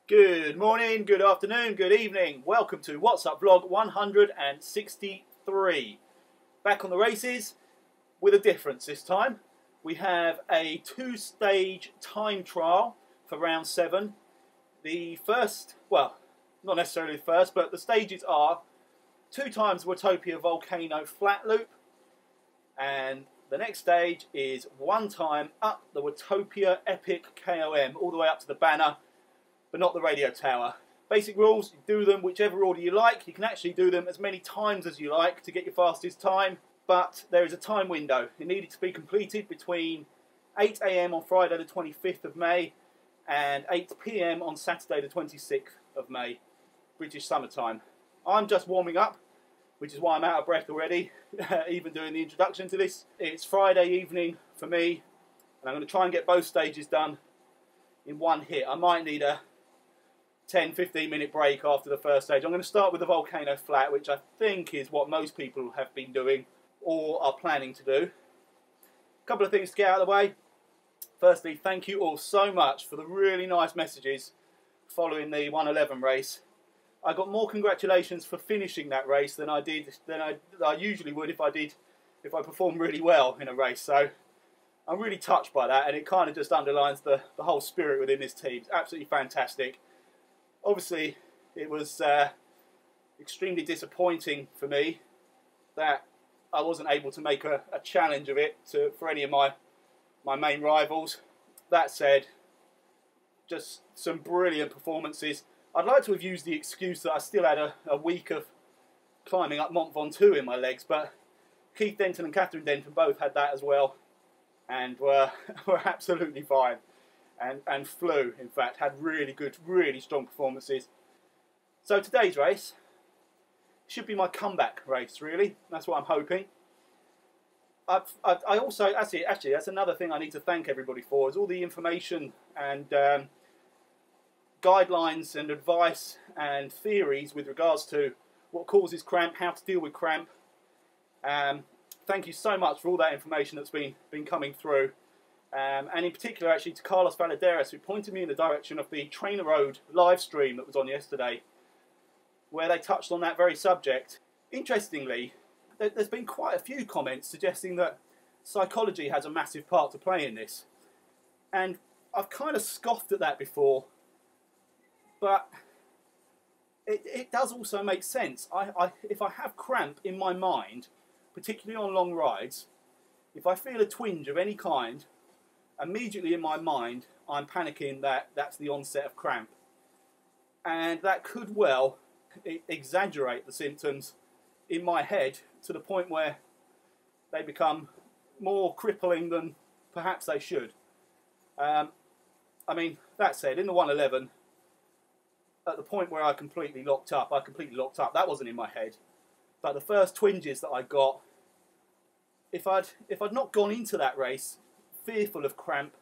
Good morning, good afternoon, good evening. Welcome to What's Up Vlog 163. Back on the races with a difference this time. We have a two-stage time trial for round 7. The first, well, not necessarily the first, but the stages are 2 times Watopia Volcano Flat Loop, and the next stage is 1 time up the Watopia Epic KOM, all the way up to the banner, but not the radio tower. Basic rules, you do them whichever order you like. You can actually do them as many times as you like to get your fastest time, but there is a time window. It needed to be completed between 8 AM on Friday the 25th of May and 8 PM on Saturday the 26th of May, British summertime. I'm just warming up, which is why I'm out of breath already, even doing the introduction to this. It's Friday evening for me, and I'm going to try and get both stages done in one hit. I might need a 10-15 minute break after the first stage. I'm going to start with the Volcano Flat, which I think is what most people have been doing or are planning to do. A couple of things to get out of the way. Firstly, thank you all so much for the really nice messages following the 111 race. I got more congratulations for finishing that race than I usually would if I performed really well in a race. So I'm really touched by that, and it kind of just underlines the whole spirit within this team. It's absolutely fantastic. Obviously, it was extremely disappointing for me that I wasn't able to make a challenge of it for any of my main rivals. That said, just some brilliant performances. I'd like to have used the excuse that I still had a week of climbing up Mont Ventoux in my legs, but Keith Denton and Catherine Denton both had that as well, and were absolutely fine. And flew, in fact, had really good, really strong performances. So today's race should be my comeback race, really. That's what I'm hoping. I also, actually, that's another thing I need to thank everybody for, is all the information and guidelines and advice and theories with regards to what causes cramp, how to deal with cramp. Thank you so much for all that information that's been coming through. And in particular, actually, to Carlos Valadares, who pointed me in the direction of the Trainer Road live stream that was on yesterday, where they touched on that very subject. Interestingly, there's been quite a few comments suggesting that psychology has a massive part to play in this. And I've kind of scoffed at that before, but it does also make sense. If I have cramp in my mind, particularly on long rides, if I feel a twinge of any kind, immediately in my mind I'm panicking that that's the onset of cramp, and that could well exaggerate the symptoms in my head to the point where they become more crippling than perhaps they should. I mean, that said, in the 111, at the point where I completely locked up. That wasn't in my head, but the first twinges that I got, if I'd not gone into that race fearful of cramp,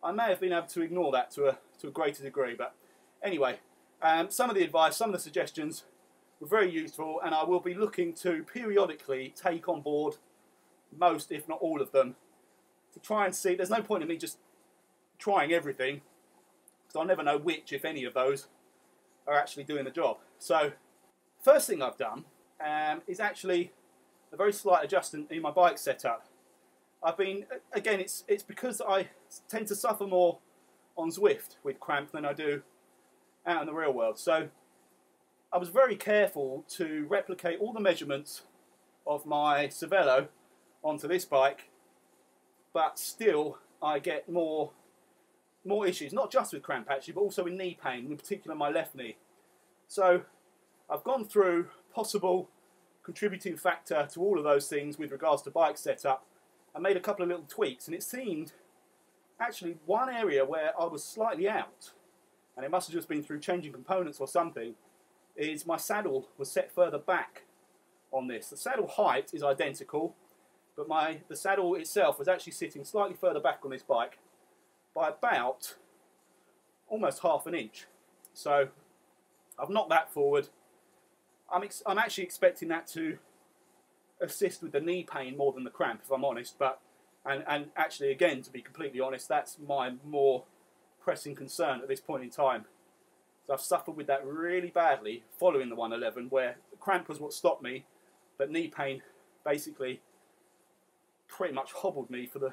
I may have been able to ignore that to a greater degree. But anyway, some of the advice, some of the suggestions were very useful, and I will be looking to periodically take on board most, if not all of them, to try and see. There's no point in me just trying everything, because I'll never know which, if any of those, are actually doing the job. So, first thing I've done is actually a very slight adjustment in my bike setup. I've been, again, it's because I tend to suffer more on Zwift with cramp than I do out in the real world. So I was very careful to replicate all the measurements of my Cervelo onto this bike, but still I get more issues, not just with cramp actually, but also with knee pain, in particular my left knee. So I've gone through possible contributing factor to all of those things with regards to bike setup, I made a couple of little tweaks, and it seemed actually one area where I was slightly out, and it must have just been through changing components or something, is my saddle was set further back on this. The saddle height is identical, but the saddle itself was actually sitting slightly further back on this bike by about almost half an inch. So I've knocked that forward. I'm actually expecting that to assist with the knee pain more than the cramp, if I'm honest. And actually, again, to be completely honest, that's my more pressing concern at this point in time. So I've suffered with that really badly following the 111, where the cramp was what stopped me, but knee pain basically pretty much hobbled me for the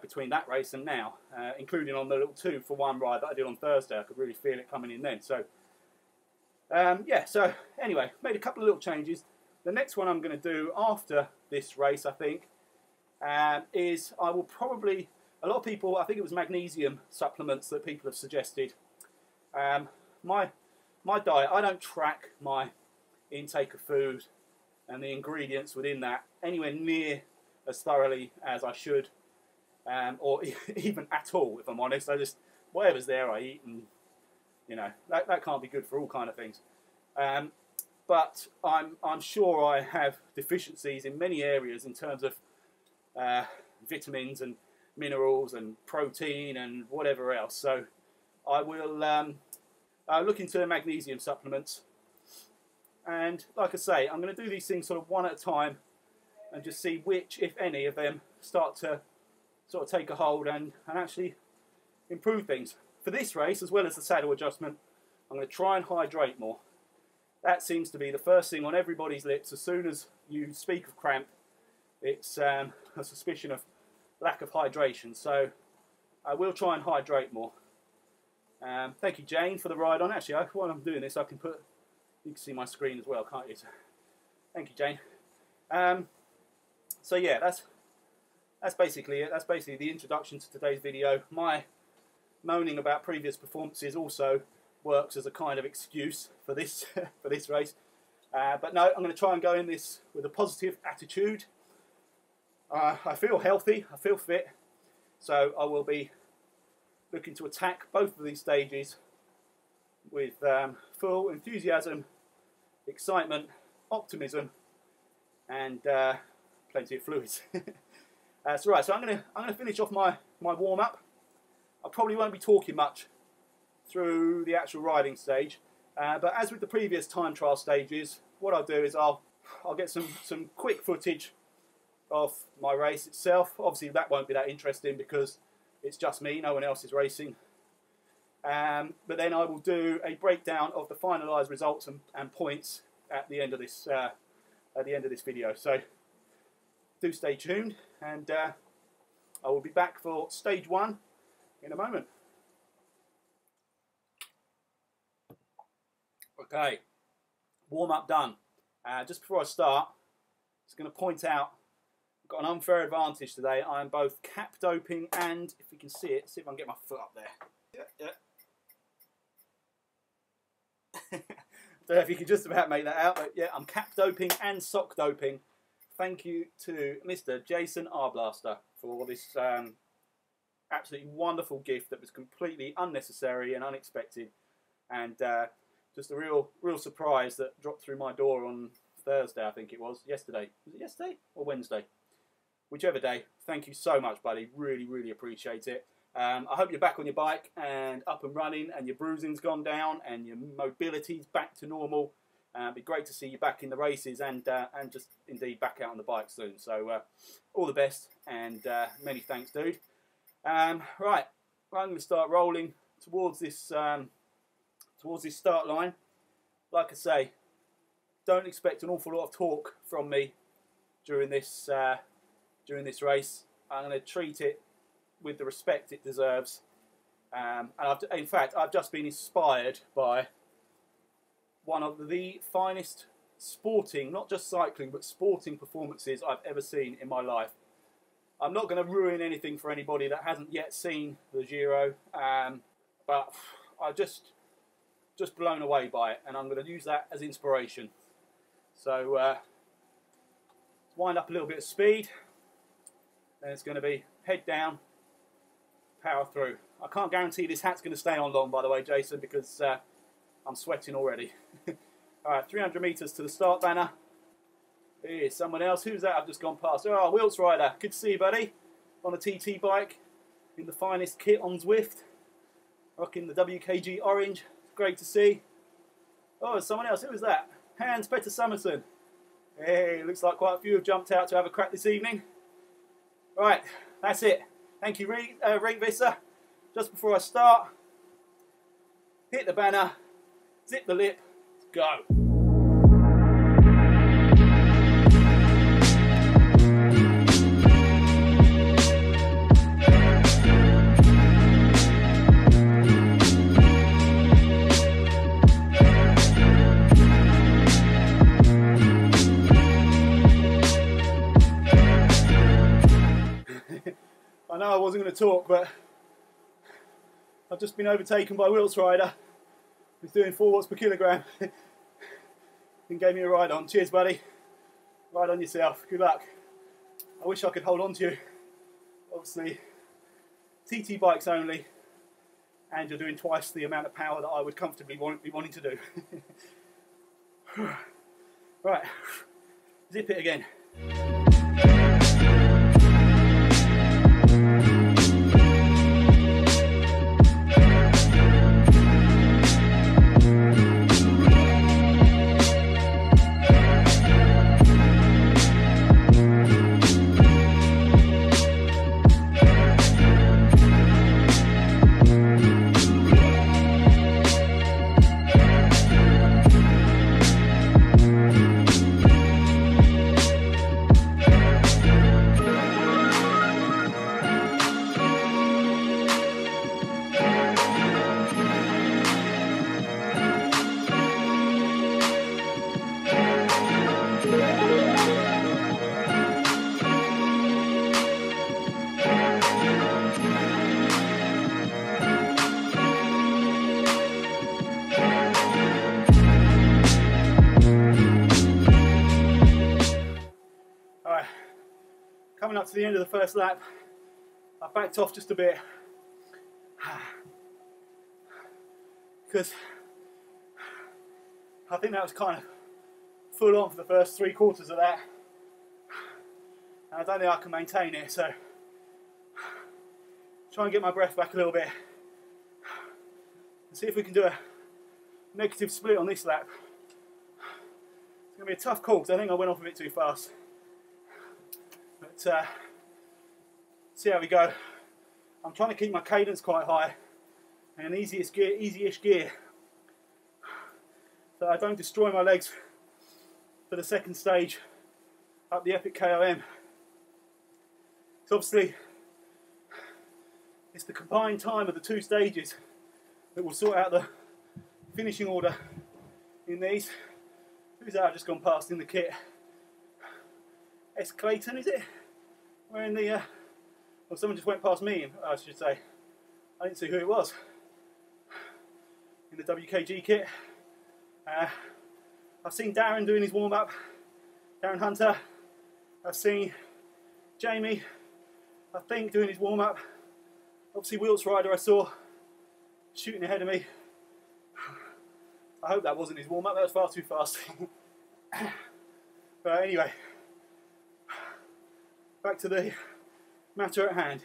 between that race and now, including on the little 2-for-1 ride that I did on Thursday. I could really feel it coming in then. So yeah, so anyway, made a couple of little changes. The next one I'm going to do after this race, I think, is I will probably, a lot of people, I think it was magnesium supplements that people have suggested. My diet, I don't track my intake of food and the ingredients within that anywhere near as thoroughly as I should, or even at all, if I'm honest. I just, whatever's there I eat, and you know, that can't be good for all kind of things. But I'm sure I have deficiencies in many areas in terms of vitamins and minerals and protein and whatever else. So I will look into magnesium supplements. And like I say, I'm going to do these things sort of one at a time and just see which, if any, of them start to sort of take a hold and actually improve things. For this race, as well as the saddle adjustment, I'm going to try and hydrate more. That seems to be the first thing on everybody's lips. As soon as you speak of cramp, it's a suspicion of lack of hydration. So I will try and hydrate more. Thank you, Jane, for the ride on. Actually, while I'm doing this, I can put, you can see my screen as well, can't you? So, thank you, Jane. So yeah, that's basically it. That's basically the introduction to today's video. My moaning about previous performances also works as a kind of excuse for this for this race. But no, I'm going to try and go in this with a positive attitude. I feel healthy, I feel fit, so I will be looking to attack both of these stages with full enthusiasm, excitement, optimism, and plenty of fluids. So right, so I'm gonna finish off my warm up. I probably won't be talking much through the actual riding stage, but as with the previous time trial stages, what I'll do is I'll get some quick footage of my race itself. Obviously that won't be that interesting because it's just me, no one else is racing. But then I will do a breakdown of the finalised results and points at the end of this video. So do stay tuned, and I will be back for stage 1 in a moment. Okay, warm up done. Just before I start, I'm just going to point out I've got an unfair advantage today. I am both cap doping and, if you can see it, see if I can get my foot up there. Yeah. Don't know if you can just about make that out, but yeah, I'm cap doping and sock doping. Thank you to Mr. Jason Arblaster for this absolutely wonderful gift that was completely unnecessary and unexpected, and just a real surprise that dropped through my door on Thursday, I think it was. Yesterday. Was it yesterday or Wednesday? Whichever day. Thank you so much, buddy. Really appreciate it. I hope you're back on your bike and up and running, and your bruising's gone down and your mobility's back to normal. It'd be great to see you back in the races and just indeed back out on the bike soon. So all the best, and many thanks, dude. Right, I'm going to start rolling towards this start line. Like I say, don't expect an awful lot of talk from me during this race. I'm going to treat it with the respect it deserves. And in fact, I've just been inspired by one of the finest sporting, not just cycling, but sporting performances I've ever seen in my life. I'm not going to ruin anything for anybody that hasn't yet seen the Giro, but I'm just blown away by it, and I'm going to use that as inspiration. So wind up a little bit of speed, then it's going to be head down, power through. I can't guarantee this hat's going to stay on long, by the way, Jason, because I'm sweating already. Alright, 300 metres to the start banner. Here's someone else. Who's that I've just gone past? Oh, Wilts Rider. Good to see you, buddy. On a TT bike, in the finest kit on Zwift. Rocking the WKG orange. Great to see. Oh, there's someone else. Who was that? Hans Petter Summerson. Hey, looks like quite a few have jumped out to have a crack this evening. Right, that's it. Thank you, Ringvisser. Just before I start, hit the banner, zip the lip, go. I know I wasn't going to talk, but I've just been overtaken by Wilt's rider who's doing 4 watts per kilogram and gave me a ride on. Cheers, buddy. Ride on yourself. Good luck. I wish I could hold on to you. Obviously, TT bikes only, and you're doing twice the amount of power that I would comfortably be wanting to do. Right, zip it again. Coming up to the end of the first lap, I backed off just a bit because I think that was kind of full on for the first 3/4 of that, and I don't think I can maintain it, so try and get my breath back a little bit and see if we can do a negative split on this lap. It's going to be a tough call because I think I went off a bit too fast. But see how we go. I'm trying to keep my cadence quite high and an easy-ish gear so I don't destroy my legs for the second stage up the epic KOM. So obviously it's the combined time of the 2 stages that will sort out the finishing order in these. Who's that I've just gone past in the kit? S. Clayton, is it? Wearing the, well, someone just went past me, I should say. I didn't see who it was. In the WKG kit. I've seen Darren doing his warm-up. Darren Hunter. I've seen Jamie, I think, doing his warm-up. Obviously Wilt's rider I saw shooting ahead of me. I hope that wasn't his warm-up, that was far too fast. But anyway, back to the matter at hand.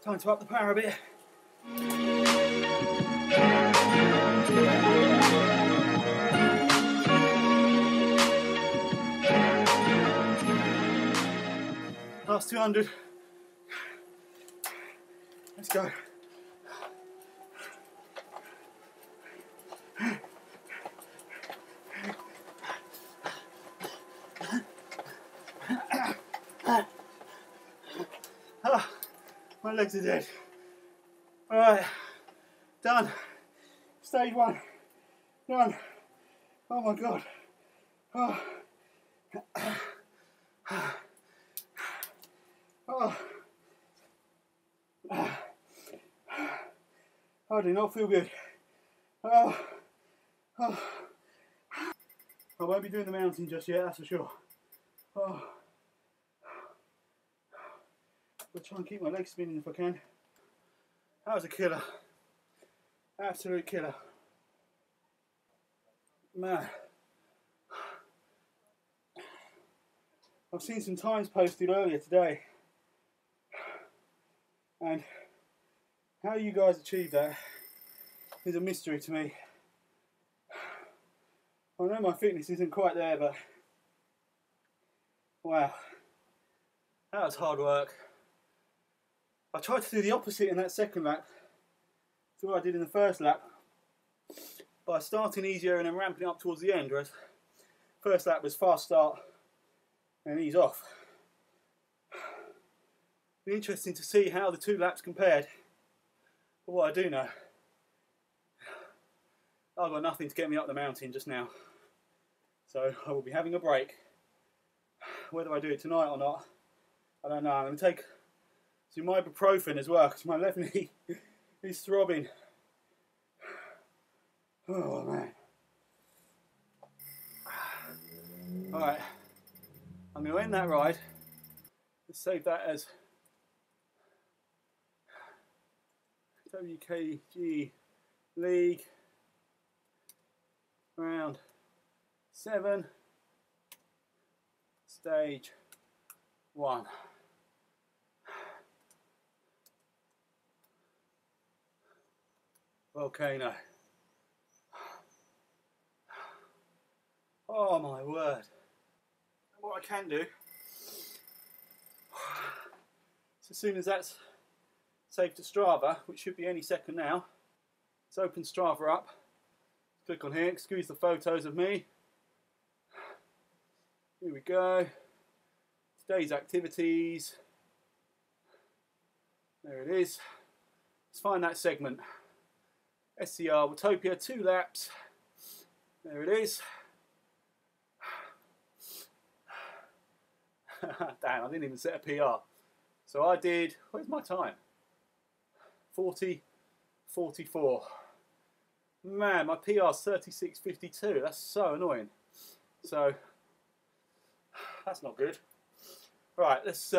Time to up the power a bit. Last 200. Let's go. legs are dead. Alright, done. Stage 1, done. Oh my God. Oh. Oh. I do not feel good. Oh. Oh. I won't be doing the mountain just yet, that's for sure. Oh. I'll try and keep my legs spinning if I can. That was a killer. Absolute killer. Man. I've seen some times posted earlier today. And how you guys achieve that is a mystery to me. I know my fitness isn't quite there, but wow, that was hard work. I tried to do the opposite in that second lap to what I did in the first lap, by starting easier and then ramping up towards the end, whereas first lap was fast start and ease off. Be interesting to see how the 2 laps compared. But what I do know, I've got nothing to get me up the mountain just now. So I will be having a break. Whether I do it tonight or not, I don't know. I'm going to take some ibuprofen as well because my left knee is throbbing. Oh man. Alright, I'm going to end that ride. Let's save that as WKG League round 7, stage 1. Volcano. Oh my word. What I can do, so as soon as that's saved to Strava, which should be any second now, let's open Strava up, click on here, excuse the photos of me. Here we go, today's activities, there it is. Let's find that segment, SCR Watopia, 2 laps, there it is. Damn, I didn't even set a PR. So I did, where's my time? 40:44. Man, my PR's 36:52. That's so annoying. So, that's not good. Right, let's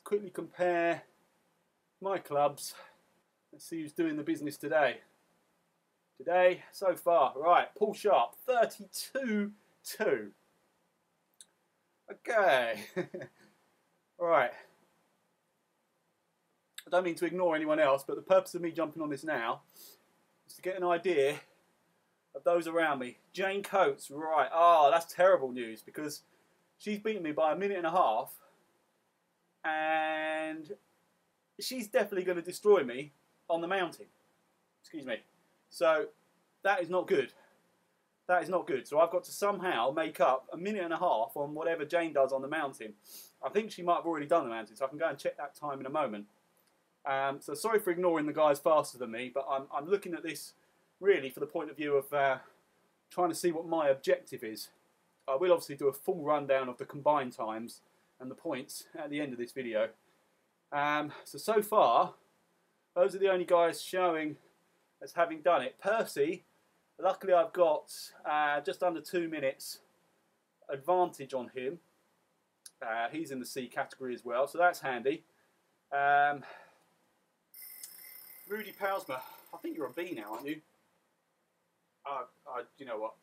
quickly compare my clubs. Let's see who's doing the business today. Today, so far, right, Paul Sharp, 32.2. Okay. Right. I don't mean to ignore anyone else, but the purpose of me jumping on this now is to get an idea of those around me. Jane Coates, right. Oh, that's terrible news because she's beaten me by 1.5 minutes and she's definitely going to destroy me on the mountain. Excuse me. So that is not good. That is not good. So I've got to somehow make up 1.5 minutes on whatever Jane does on the mountain. I think she might have already done the mountain, so I can go and check that time in a moment. So sorry for ignoring the guys faster than me, but I'm looking at this really for the point of view of trying to see what my objective is. I will obviously do a full rundown of the combined times and the points at the end of this video. So far, those are the only guys showing as having done it. Percy, luckily I've got just under 2 minutes advantage on him. He's in the C category as well, so that's handy. Rudy Pausma, I think you're a B now, aren't you? You know what?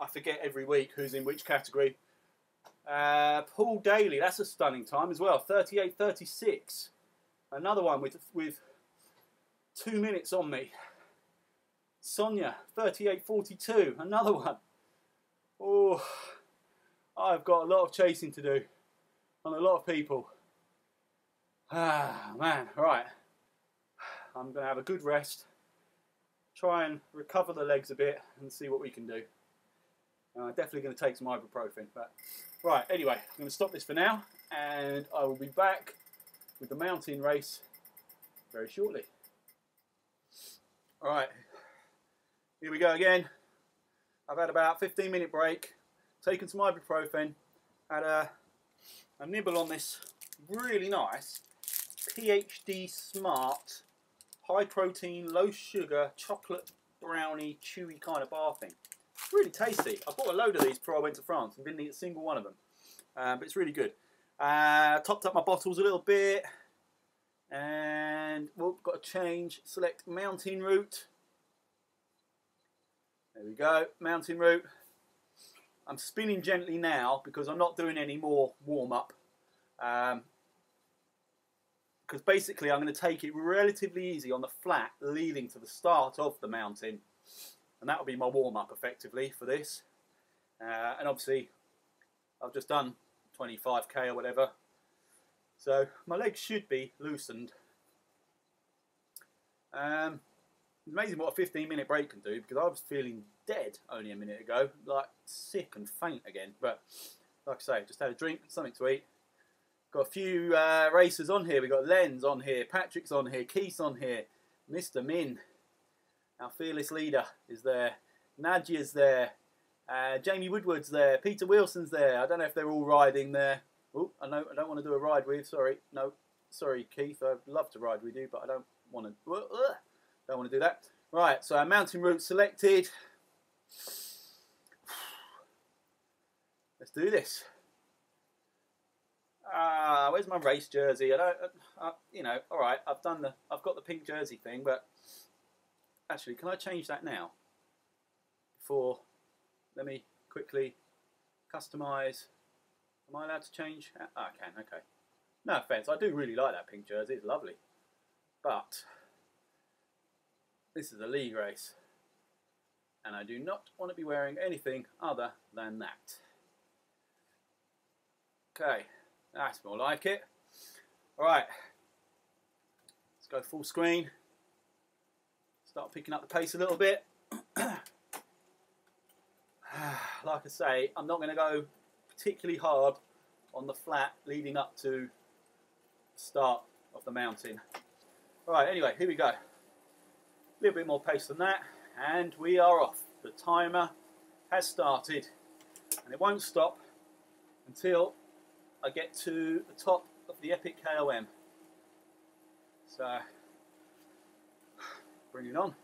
I forget every week who's in which category. Paul Daly, that's a stunning time as well, 38.36. Another one with 2 minutes on me. Sonia, 38.42, another one. Oh, I've got a lot of chasing to do on a lot of people. Ah, man, right. I'm going to have a good rest, try and recover the legs a bit and see what we can do. Definitely going to take some ibuprofen. But right, anyway, I'm going to stop this for now and I will be back with the mountain race very shortly. Alright, here we go again. I've had about a 15-minute break, taken some ibuprofen, had a nibble on this really nice PhD Smart high protein, low sugar, chocolate brownie, chewy kind of bar thing. It's really tasty. I bought a load of these before I went to France and didn't eat a single one of them. But it's really good. Topped up my bottles a little bit. And we've got to change, select mountain route. There we go, mountain route. I'm spinning gently now because I'm not doing any more warm-up. Because basically I'm going to take it relatively easy on the flat leading to the start of the mountain. And that will be my warm-up effectively for this. And obviously I've just done 25k or whatever. So my legs should be loosened. It's amazing what a 15-minute break can do, because I was feeling dead only a minute ago, like sick and faint again. But like I say, just had a drink, something to eat. Got a few racers on here. We've got Len's on here, Patrick's on here, Keith's on here, Mr. Min, our fearless leader, is there. Nadia's there. Jamie Woodward's there. Peter Wilson's there. I don't know if they're all riding there. Oh, I know I don't want to do a ride with. Sorry, no, sorry, Keith. I'd love to ride with you, but I don't want to. Don't want to do that. Right, so our mountain route selected. Let's do this. Where's my race jersey? I don't. You know, all right. I've got the pink jersey thing, but actually, can I change that now? Before, let me quickly customize. Am I allowed to change? I can, okay. No offence, I do really like that pink jersey, it's lovely. But this is a league race, and I do not want to be wearing anything other than that. Okay, that's more like it. Alright, let's go full screen. Start picking up the pace a little bit. Like I say, I'm not going to go particularly hard on the flat leading up to the start of the mountain. Alright, anyway, here we go. A little bit more pace than that, and we are off. The timer has started, and it won't stop until I get to the top of the epic KOM. So, bring it on.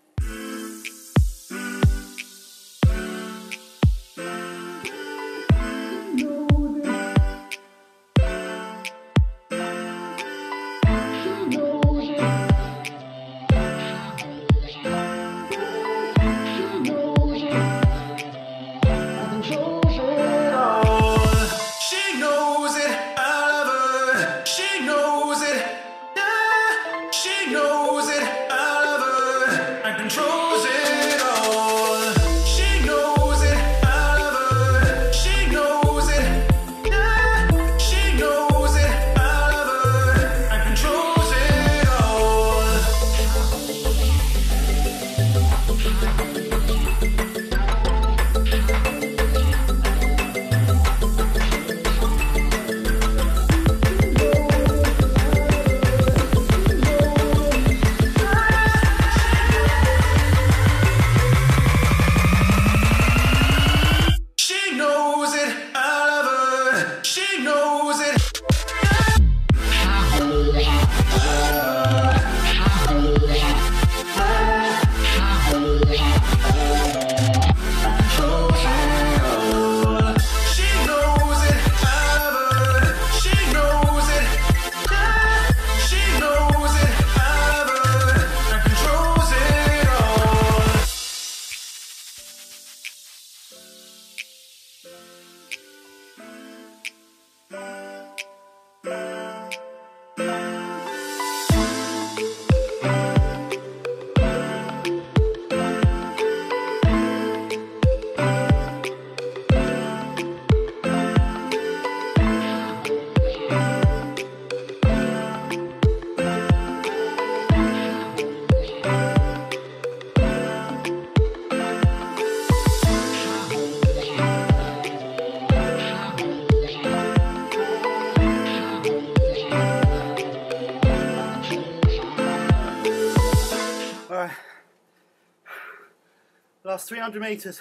last 300 metres.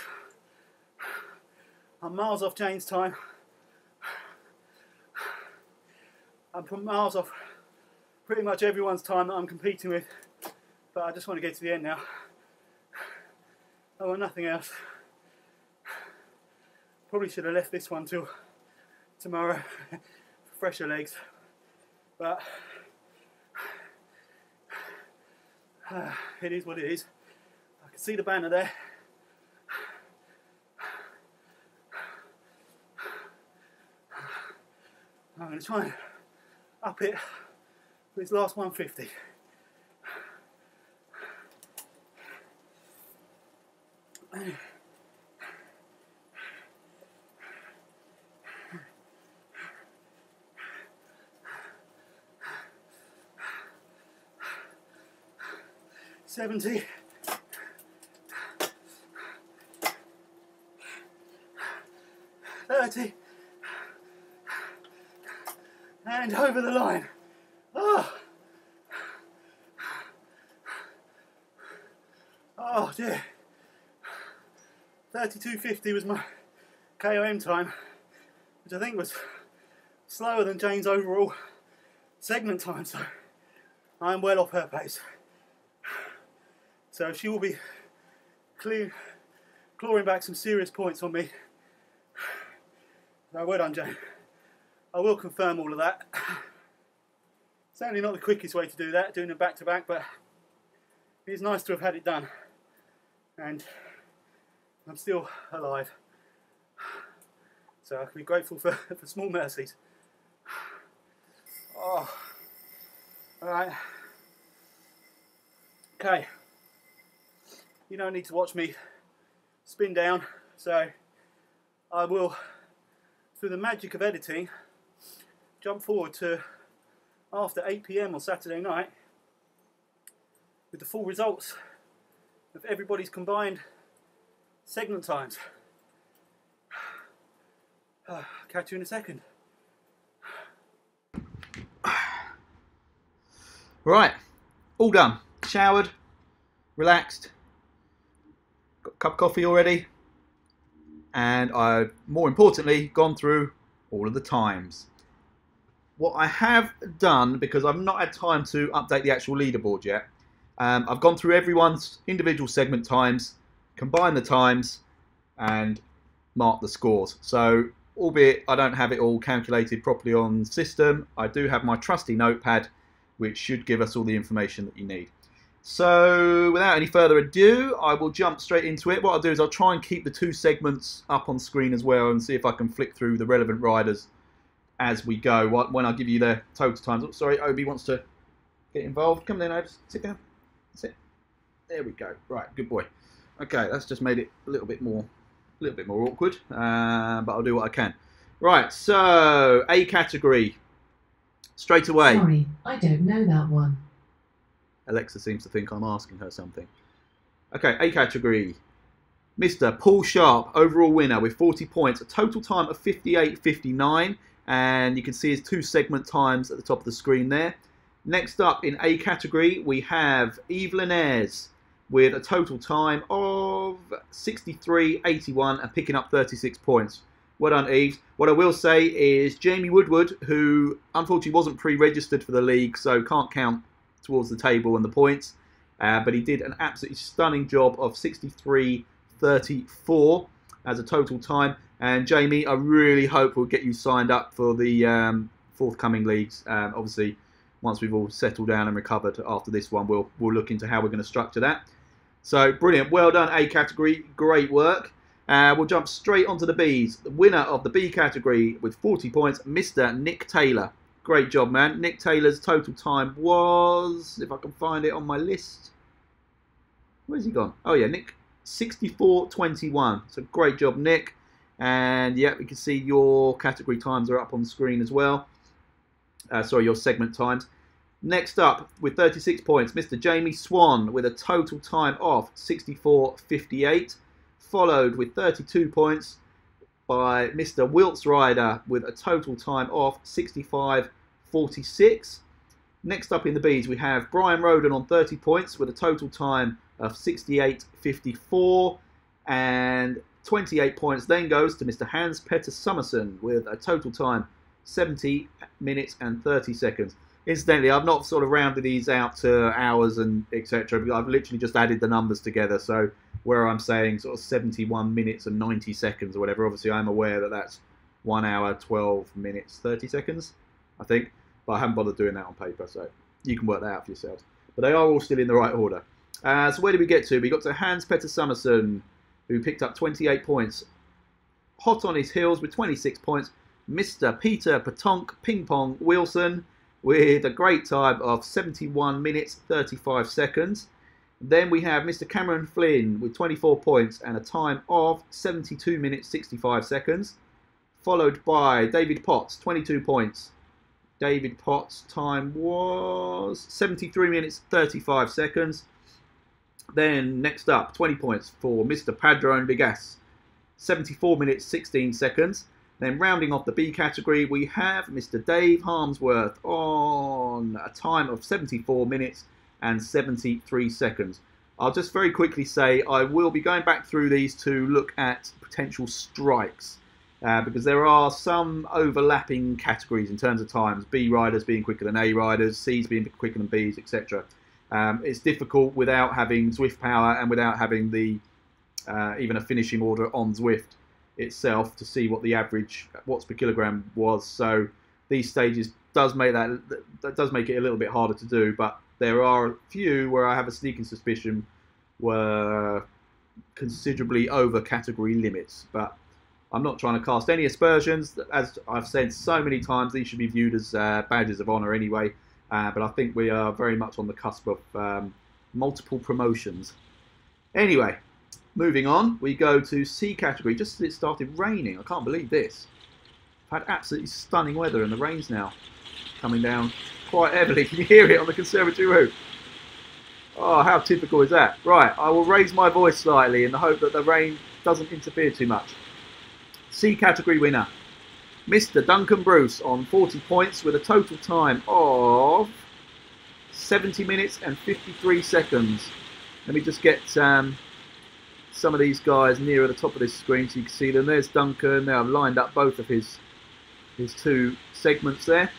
I'm miles off Jane's time. I'm from miles off pretty much everyone's time that I'm competing with, but I just want to get to the end now. I want nothing else. Probably should have left this one till tomorrow for fresher legs, but it is what it is. I can see the banner there. I'm going to try and up it for this last 150. $70. $30. And over the line. Oh, oh dear. 32.50 was my KOM time, which I think was slower than Jane's overall segment time, so I'm well off her pace. So she will be clawing back some serious points on me. So well done, Jane. I will confirm all of that. Certainly not the quickest way to do that, doing them back to back, but it's nice to have had it done. And I'm still alive. So I can be grateful for small mercies. Oh. Alright. Okay. You don't need to watch me spin down, so I will, through the magic of editing, jump forward to after 8 PM on Saturday night with the full results of everybody's combined segment times. Catch you in a second. Right, all done. Showered, relaxed, got a cup of coffee already, and I've, more importantly, gone through all of the times. What I have done, because I've not had time to update the actual leaderboard yet, I've gone through everyone's individual segment times, combined the times, and marked the scores. So, albeit I don't have it all calculated properly on the system, I do have my trusty notepad, which should give us all the information that you need. So, without any further ado, I will jump straight into it. What I'll do is I'll try and keep the two segments up on screen as well and see if I can flick through the relevant riders as we go. When I give you their total times. Oh, sorry, Obi wants to get involved. Come then, Obi, sit down. Sit. There we go. Right, good boy. Okay, that's just made it a little bit more awkward, but I'll do what I can. Right, so A category. Straight away. Sorry, I don't know that one. Alexa seems to think I'm asking her something. Okay, A category. Mr. Paul Sharp, overall winner with 40 points, a total time of 58.59, and you can see his two segment times at the top of the screen there. Next up in A category, we have Yves Linares with a total time of 63.81 and picking up 36 points. Well done, Yves. What I will say is Jamie Woodward, who unfortunately wasn't pre-registered for the league, so can't count towards the table and the points, but he did an absolutely stunning job of 63.34 as a total time. And Jamie, I really hope we'll get you signed up for the forthcoming leagues. Obviously, once we've all settled down and recovered after this one, we'll look into how we're going to structure that. So brilliant, well done, A category, great work. We'll jump straight onto the Bs. The winner of the B category with 40 points, Mr. Nick Taylor. Great job, man. Nick Taylor's total time was, if I can find it on my list. Where's he gone? Oh yeah, Nick, 64.21. So great job, Nick. And yeah, we can see your category times are up on the screen as well. Sorry, your segment times. Next up, with 36 points, Mr. Jamie Swan with a total time of 64.58. Followed with 32 points by Mr. Wilts Rider with a total time of 65.46. Next up in the Bs, we have Brian Roden on 30 points with a total time of 68.54. And 28 points then goes to Mr. Hans Petter Summerson with a total time 70 minutes and 30 seconds. Incidentally, I've not sort of rounded these out to hours and etc. I've literally just added the numbers together. So where I'm saying sort of 71 minutes and 90 seconds or whatever, obviously I'm aware that that's 1 hour, 12 minutes, 30 seconds, I think. But I haven't bothered doing that on paper, so you can work that out for yourselves. But they are all still in the right order. So where did we get to? We got to Hans Petter Summerson, who picked up 28 points. Hot on his heels with 26 points, Mr. Peter Patonk Ping Pong Wilson with a great time of 71 minutes 35 seconds. Then we have Mr. Cameron Flynn with 24 points and a time of 72 minutes 65 seconds. Followed by David Potts, 22 points. David Potts' time was 73 minutes 35 seconds. Then next up, 20 points for Mr. Padron Bigas, 74 minutes 16 seconds. Then rounding off the B category, we have Mr. Dave Harmsworth on a time of 74 minutes and 73 seconds. I'll just very quickly say I will be going back through these to look at potential strikes because there are some overlapping categories in terms of times. B riders being quicker than A riders, C's being quicker than B's, etc. It's difficult without having Zwift power and without having the even a finishing order on Zwift itself to see what the average watts per kilogram was. So these stages does make that does make it a little bit harder to do, but there are a few where I have a sneaking suspicion were considerably over category limits, but I'm not trying to cast any aspersions. As I've said so many times, these should be viewed as badges of honour anyway, but I think we are very much on the cusp of multiple promotions. Anyway, moving on, we go to C category. Just as it started raining, I can't believe this. I've had absolutely stunning weather and the rain's now coming down quite heavily. Can you hear it on the conservatory roof? Oh, how typical is that? Right, I will raise my voice slightly in the hope that the rain doesn't interfere too much. C category winner, Mr. Duncan Bruce on 40 points with a total time of 70 minutes and 53 seconds. Let me just get some of these guys nearer the top of this screen so you can see them. There's Duncan. Now I've lined up both of his two segments there.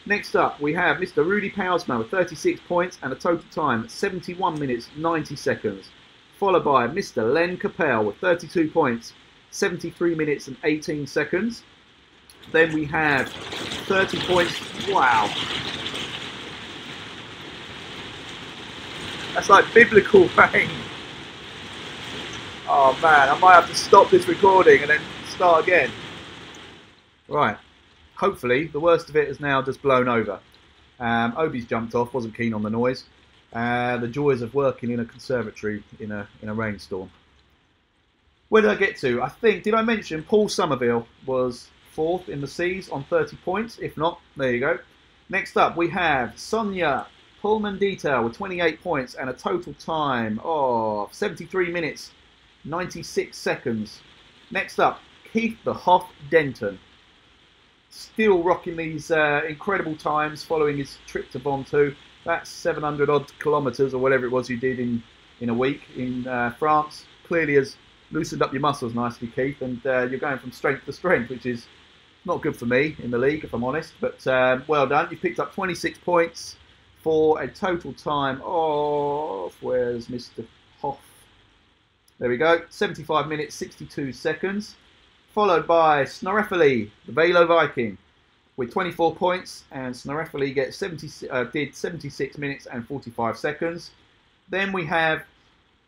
Next up, we have Mr. Rudy Powersman with 36 points and a total time of 71 minutes 90 seconds. Followed by Mr. Len Capel with 32 points, 73 minutes and 18 seconds. Then we have 30 points. Wow. That's like biblical rain. Oh man, I might have to stop this recording and then start again. Right. Hopefully, the worst of it is now just blown over. Obi's jumped off, wasn't keen on the noise. The joys of working in a conservatory in a rainstorm. Where did I get to? I think, did I mention Paul Somerville was 4th in the C's on 30 points? If not, there you go. Next up, we have Sonia Pullman Detail with 28 points and a total time of 73 minutes, 96 seconds. Next up, Keith the Hoff Denton. Still rocking these incredible times following his trip to Ventoux. That's 700 odd kilometres or whatever it was you did in a week in France. Clearly has loosened up your muscles nicely, Keith, and you're going from strength to strength, which is not good for me in the league, if I'm honest. But well done. You picked up 26 points for a total time of, where's Mr. Hoff? There we go, 75 minutes, 62 seconds. Followed by Snorefeli, the Velo Viking, with 24 points, and Snorefeli did 76 minutes and 45 seconds. Then we have,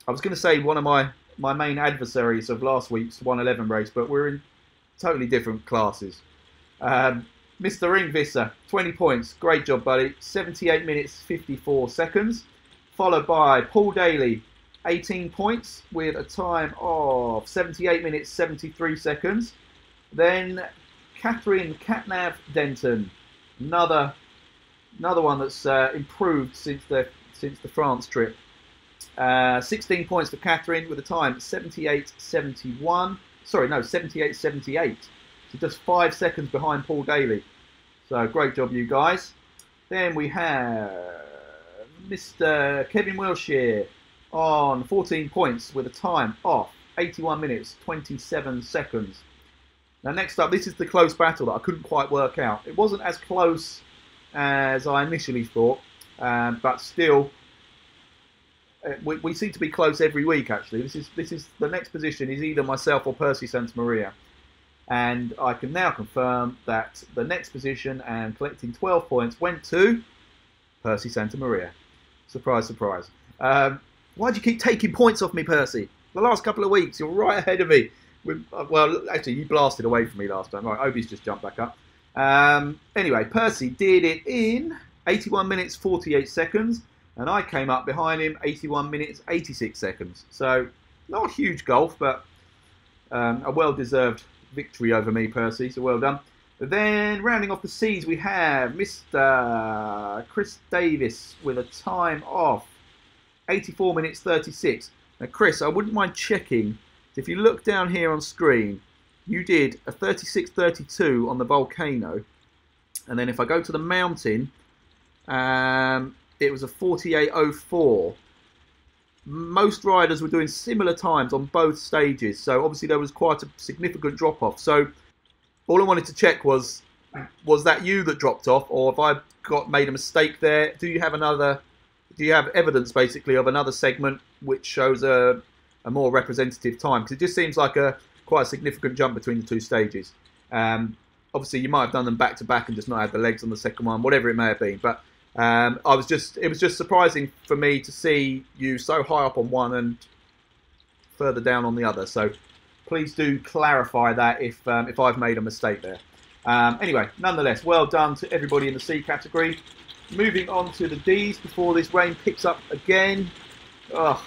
I was going to say one of my main adversaries of last week's 111 race, but we're in totally different classes. Mr. Ringvisser, 20 points, great job buddy, 78 minutes 54 seconds. Followed by Paul Daly, 18 points with a time of 78 minutes 73 seconds. Then Catherine Catnav Denton, another one that's improved since the France trip. 16 points for Catherine with a time 78.71. Sorry, no, 78.78. So just 5 seconds behind Paul Daly. So great job, you guys. Then we have Mr. Kevin Wilshire on 14 points with a time of 81 minutes, 27 seconds. Now next up, this is the close battle that I couldn't quite work out. It wasn't as close as I initially thought, but still, we seem to be close every week. Actually, this is the next position is either myself or Percy Santamaria, and I can now confirm that the next position and collecting 12 points went to Percy Santamaria. Surprise, surprise. Why do you keep taking points off me, Percy? The last couple of weeks, you're right ahead of me. Well, actually, you blasted away from me last time. Right, Obi's just jumped back up. Anyway, Percy did it in 81 minutes, 48 seconds. And I came up behind him, 81 minutes, 86 seconds. So, not a huge gulf, but a well-deserved victory over me, Percy. So, well done. But then, rounding off the C's, we have Mr. Chris Davis with a time of 84 minutes, 36. Now, Chris, I wouldn't mind checking. If you look down here on screen, you did a 36.32 on the volcano. And then if I go to the mountain, it was a 48.04. Most riders were doing similar times on both stages. So obviously there was quite a significant drop off. So all I wanted to check was that you that dropped off, or if I made a mistake there? Do you have evidence basically of another segment which shows a more representative time? Because it just seems like quite a significant jump between the two stages. Obviously, you might have done them back to back and just not had the legs on the second one, whatever it may have been. But it was just surprising for me to see you so high up on one and further down on the other. So please do clarify that if I've made a mistake there. Anyway, nonetheless, well done to everybody in the C category. Moving on to the D's before this rain picks up again. Oh.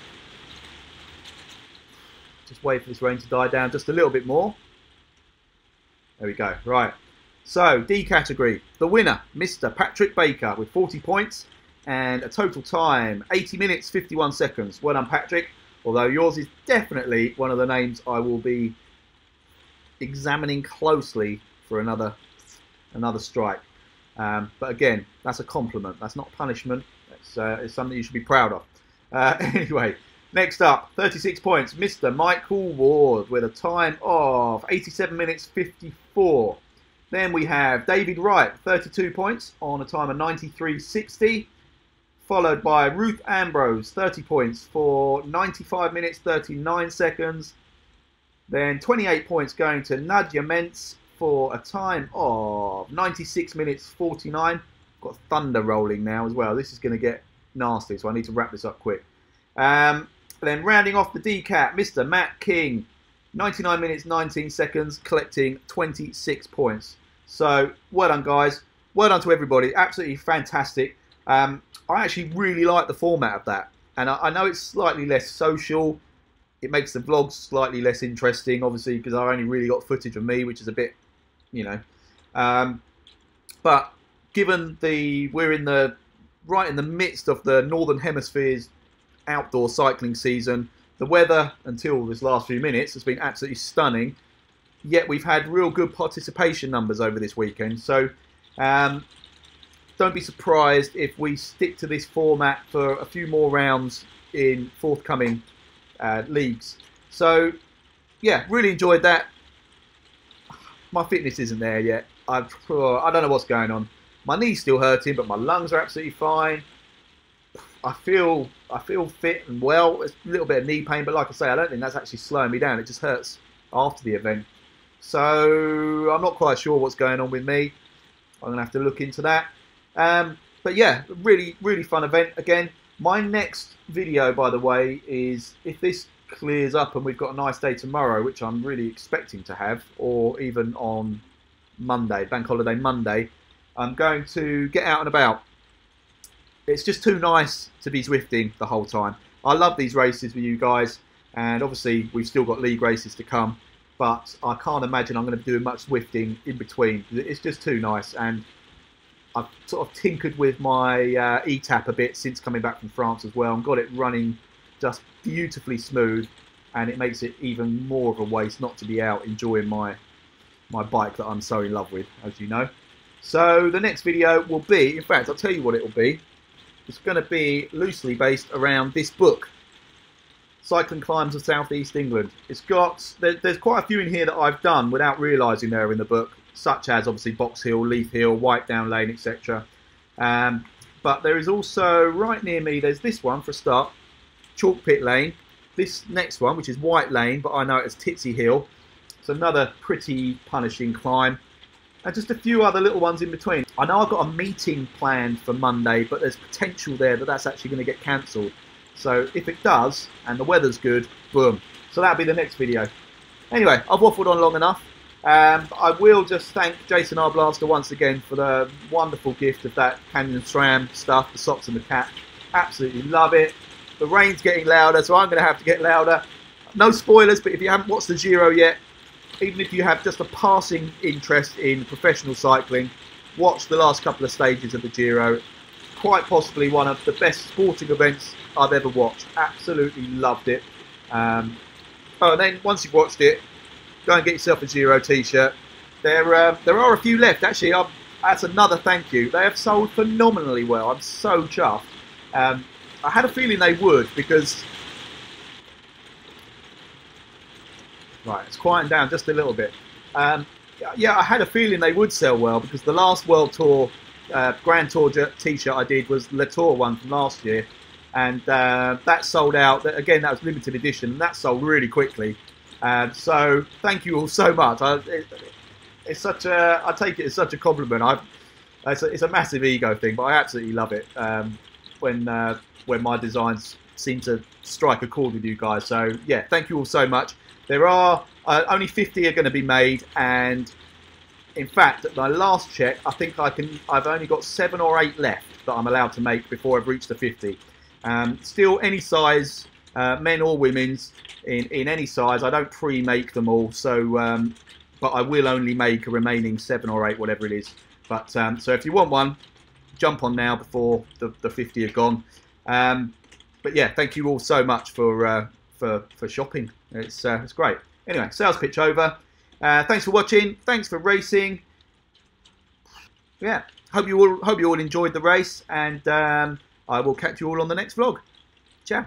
Just wait for this rain to die down just a little bit more. There we go. Right. So, D category. The winner, Mr. Patrick Baker with 40 points and a total time, 80 minutes, 51 seconds. Well done, Patrick. Although yours is definitely one of the names I will be examining closely for another strike. But again, that's a compliment. That's not punishment. It's something you should be proud of. Anyway. Next up, 36 points, Mr. Michael Ward with a time of 87 minutes 54. Then we have David Wright, 32 points on a time of 93.60. Followed by Ruth Ambrose, 30 points for 95 minutes 39 seconds. Then 28 points going to Nadia Mentz for a time of 96 minutes 49. Got thunder rolling now as well. This is going to get nasty, so I need to wrap this up quick. Then rounding off the D-Cat, Mr. Matt King, 99 minutes, 19 seconds, collecting 26 points. So, well done, guys. Well done to everybody. Absolutely fantastic. I actually really like the format of that. And I know it's slightly less social. It makes the vlogs slightly less interesting, obviously, because I only really got footage of me, which is a bit, you know. But given we're right in the midst of the Northern Hemisphere's outdoor cycling season. The weather until this last few minutes has been absolutely stunning, yet we've had real good participation numbers over this weekend. So don't be surprised if we stick to this format for a few more rounds in forthcoming leagues. So yeah, really enjoyed that. My fitness isn't there yet. I don't know what's going on. My knee's still hurting, but my lungs are absolutely fine. I feel fit and well. It's a little bit of knee pain, but like I say, I don't think that's actually slowing me down. It just hurts after the event. So I'm not quite sure what's going on with me. I'm going to have to look into that. But yeah, really, really fun event. Again, my next video, by the way, is if this clears up and we've got a nice day tomorrow, which I'm really expecting to have, or even on Monday, Bank Holiday Monday, I'm going to get out and about. It's just too nice to be Zwifting the whole time. I love these races with you guys, and obviously we've still got league races to come, but I can't imagine I'm going to be doing much Zwifting in between. It's just too nice, and I've sort of tinkered with my e-tap a bit since coming back from France as well, and got it running just beautifully smooth, and it makes it even more of a waste not to be out enjoying my bike that I'm so in love with, as you know. So the next video will be, in fact, I'll tell you what it will be. It's going to be loosely based around this book. Cycling Climbs of South East England. It's got, there's quite a few in here that I've done without realising they're in the book, such as obviously Box Hill, Leaf Hill, White Down Lane, etc. But there is also, right near me, there's this one for a start, Chalk Pit Lane. This next one, which is White Lane, but I know it as Titsy Hill. It's another pretty punishing climb. And just a few other little ones in between. I know I've got a meeting planned for Monday, but there's potential there that that's actually going to get cancelled. So if it does, and the weather's good, boom. So that'll be the next video. Anyway, I've waffled on long enough. I will just thank Jason Arblaster once again for the wonderful gift of that Canyon SRAM stuff, the socks and the cap. Absolutely love it. The rain's getting louder, so I'm going to have to get louder. No spoilers, but if you haven't watched the Giro yet, even if you have just a passing interest in professional cycling, watch the last couple of stages of the Giro. Quite possibly one of the best sporting events I've ever watched. Absolutely loved it. Oh, and then once you've watched it, go and get yourself a Giro t-shirt. There are a few left. Actually, that's another thank you. They have sold phenomenally well. I'm so chuffed. I had a feeling they would because... Right, it's quieting down just a little bit. Yeah, I had a feeling they would sell well because the last World Tour, Grand Tour t-shirt I did was Le Tour one from last year. And that sold out. Again, that was limited edition. And that sold really quickly. So thank you all so much. It's such a, I take it as such a compliment. It's a massive ego thing, but I absolutely love it when my designs seem to strike a chord with you guys. So yeah, thank you all so much. There are only 50 are going to be made, and in fact, at my last check, I think I've only got 7 or 8 left that I'm allowed to make before I've reached the 50. Still, any size, men or women's, in any size. I don't pre-make them all, so but I will only make a remaining 7 or 8, whatever it is. But so if you want one, jump on now before the 50 are gone. But yeah, thank you all so much for shopping. It's great. Anyway, sales pitch over. Thanks for watching. Thanks for racing. Yeah, hope you all enjoyed the race, and I will catch you all on the next vlog. Ciao.